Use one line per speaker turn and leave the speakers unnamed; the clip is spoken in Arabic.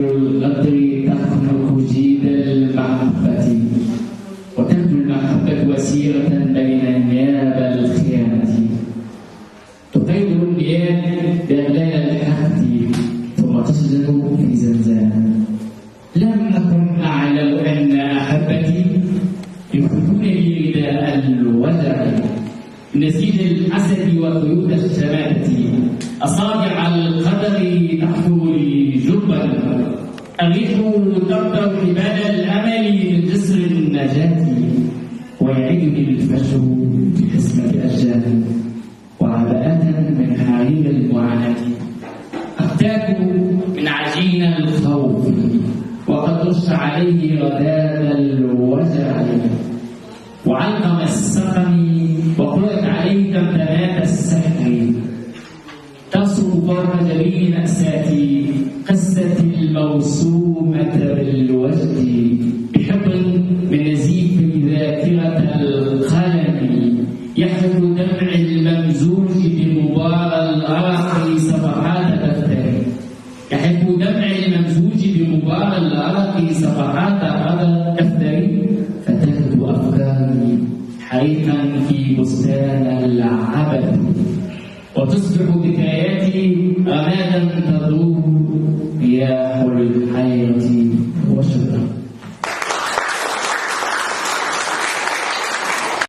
الغدر تخنق جيد المحبة وتبدو المحبة وسيرة بين نياب الخيانة تقيد الأنبياء بأغلال الحقد ثم تسجد في زنزانة. لم أكن أعلم أن أحبتي يخرجونني رداء الوجع نسيج الحسد وقيود الشماتة أصابع القدر تحفر لي جبا أغيث ترضى حبال الأمل من جسر النجاة ويعدني الفجر بحسمة أشجار وعباءات من حرير المعاناة أفتاك من عجين الخوف وقد رش عليه رداء الوجع وعلقم السقم وقرأت عليه دمدمات السحر تصرف فوق جبين مأساتي قصة الموسومة بالوجد بحب من نزيف ذاكرة القلم يحفظ دمع الممزوج بمبارى الأرق صفحات دفتر يحب دمع الممزوج بمبارى الأرق صفحات دفتر فتجد أفكاري حريقا في بستان العبث وتصبح